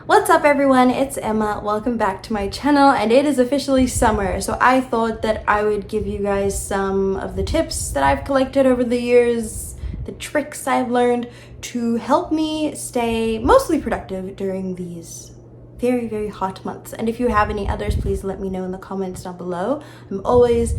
What's up everyone, it's Emma. Welcome back to my channel, and it is officially summer, so I thought that I would give you guys some of the tips that I've collected over the years, the tricks I've learned to help me stay mostly productive during these very hot months. And if you have any others, please let me know in the comments down below. I'm always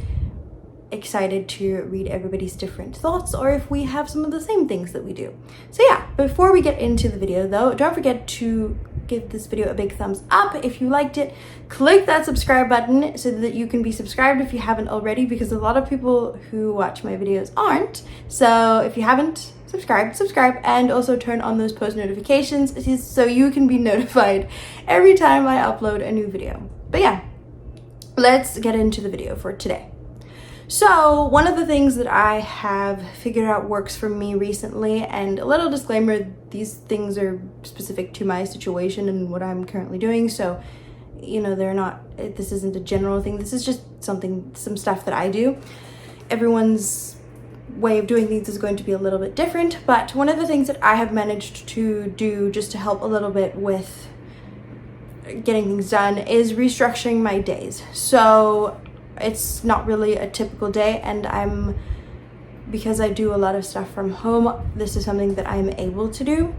excited to read everybody's different thoughts, or if we have some of the same things that we do. So yeah, before we get into the video though, don't forget to give this video a big thumbs up if you liked it. Click that subscribe button so that you can be subscribed if you haven't already, because a lot of people who watch my videos aren't. So if you haven't subscribe, and also turn on those post notifications so you can be notified every time I upload a new video. But yeah, let's get into the video for today. So one of the things that I have figured out works for me recently, and a little disclaimer, these things are specific to my situation and what I'm currently doing, so you know, this isn't a general thing, this is just some stuff that I do. Everyone's way of doing things is going to be a little bit different, but one of the things that I have managed to do just to help a little bit with getting things done is restructuring my days. So it's not really a typical day, and because I do a lot of stuff from home, this is something that I'm able to do,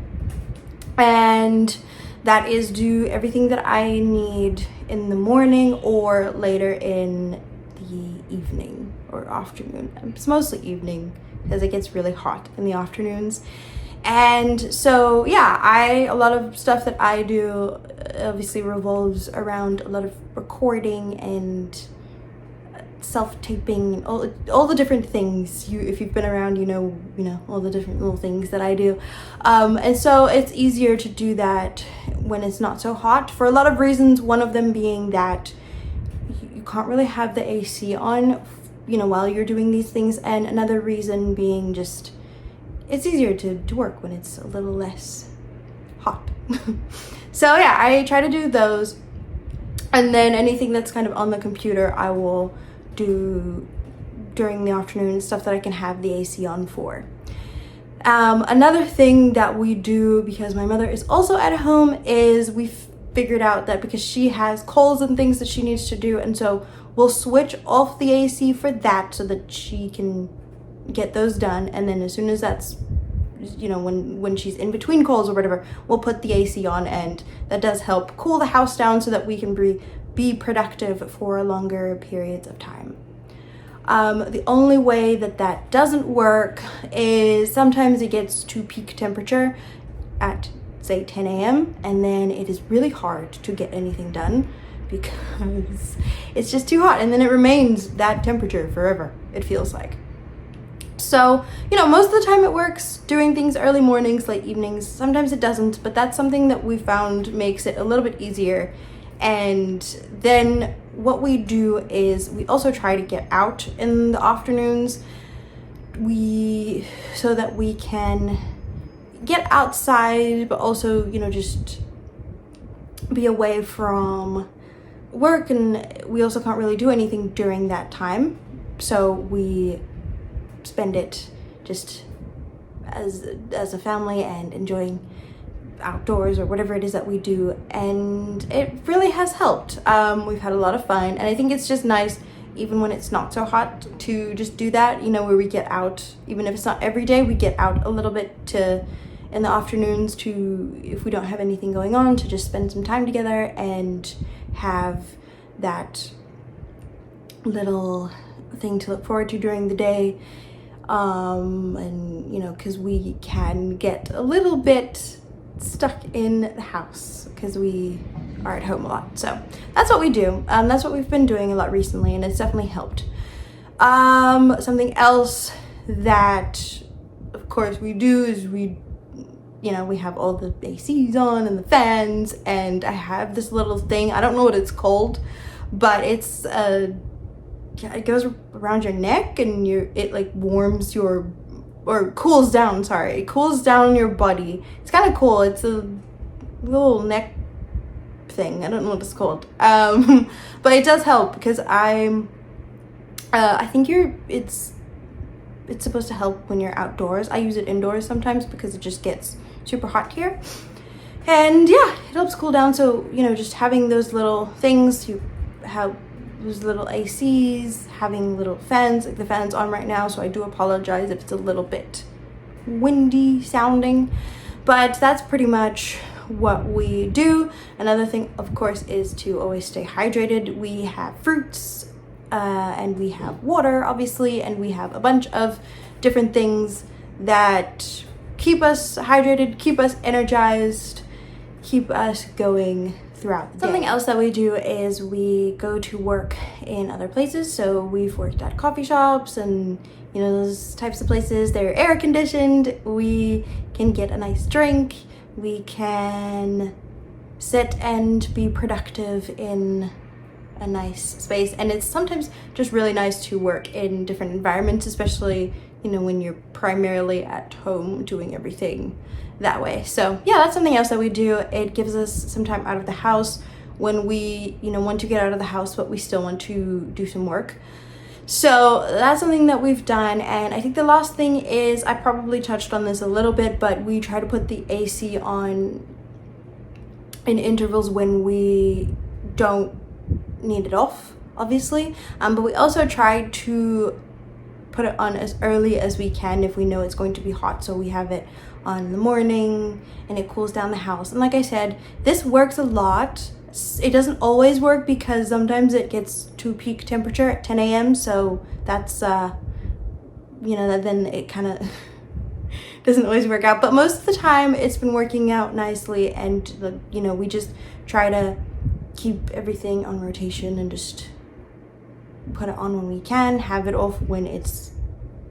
and that is do everything that I need in the morning or later in the evening or afternoon. It's mostly evening because it gets really hot in the afternoons. And so yeah, a lot of stuff that I do obviously revolves around a lot of recording and self-taping, all the different things. If you've been around, you know all the different little things that I do, and so it's easier to do that when it's not so hot for a lot of reasons. One of them being that you can't really have the AC on, while you're doing these things, and another reason being just it's easier to work when it's a little less hot. So yeah, I try to do those, and then anything that's kind of on the computer I will do during the afternoon, stuff that I can have the AC on for. Another thing that we do, because my mother is also at home, is we've figured out that because she has calls and things that she needs to do, and so we'll switch off the AC for that so that she can get those done, and then as soon as that's when she's in between calls or whatever, we'll put the AC on, and that does help cool the house down so that we can be productive for longer periods of time. The only way that doesn't work is sometimes it gets to peak temperature at say 10 a.m. and then it is really hard to get anything done because it's just too hot, and then it remains that temperature forever, it feels like. So, most of the time it works doing things early mornings, late evenings. Sometimes it doesn't, but that's something that we found makes it a little bit easier. And then what we do is we also try to get out in the afternoons, so that we can get outside, but also, just be away from work, and we also can't really do anything during that time. So we spend it just as a family and enjoying outdoors or whatever it is that we do, and it really has helped. We've had a lot of fun, and I think it's just nice, even when it's not so hot, to just do that, where we get out, even if it's not every day, we get out a little bit in the afternoons if we don't have anything going on, to just spend some time together and have that little thing to look forward to during the day. And because we can get a little bit stuck in the house because we are at home a lot. So that's what we do. That's what we've been doing a lot recently, and it's definitely helped. Something else that of course we do is we have all the ACs on and the fans, and I have this little thing, I don't know what it's called, but it's it goes around your neck, and it like warms or cools down, it cools down your body. It's kind of cool. It's a little neck thing, I don't know what it's called, but it does help because I think it's supposed to help when you're outdoors. I use it indoors sometimes because it just gets super hot here, And yeah, it helps cool down. So, you know, just having those little things, you have those little ACs, having little fans, like the fan's on right now, so I do apologize if it's a little bit windy sounding, but that's pretty much what we do. Another thing, of course, is to always stay hydrated. We have fruits and we have water, obviously, and we have a bunch of different things that keep us hydrated, keep us energized, keep us going throughout the day. Something else that we do is we go to work in other places. So we've worked at coffee shops and, you know, those types of places. They're air conditioned. We can get a nice drink. We can sit and be productive in a nice space. And it's sometimes just really nice to work in different environments, especially, you know, when you're primarily at home doing everything that way. So yeah, that's something else that we do. It gives us some time out of the house when we, you know, want to get out of the house, but we still want to do some work. So that's something that we've done. And I think the last thing is, I probably touched on this a little bit, but we try to put the AC on in intervals when we don't need it off, obviously. But we also try to put it on as early as we can if we know it's going to be hot, so we have it on in the morning and it cools down the house. And like I said, this works a lot. It doesn't always work because sometimes it gets to peak temperature at 10 a.m. so that's you know, then it kind of doesn't always work out, but most of the time it's been working out nicely. And you know, we just try to keep everything on rotation and just put it on when we can, have it off when it's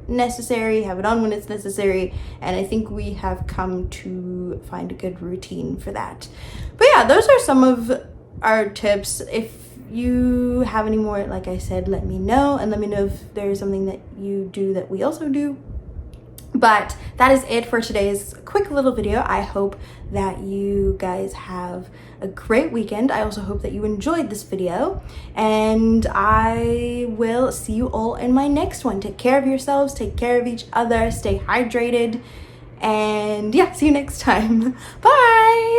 necessary, have it on when it's necessary. And I think we have come to find a good routine for that. But yeah, those are some of our tips. If you have any more, like I said, let me know, and let me know if there's something that you do that we also do. But that is it for today's quick little video. I hope that you guys have a great weekend. I also hope that you enjoyed this video, and I will see you all in my next one. Take care of yourselves, take care of each other, stay hydrated, and yeah, see you next time. Bye!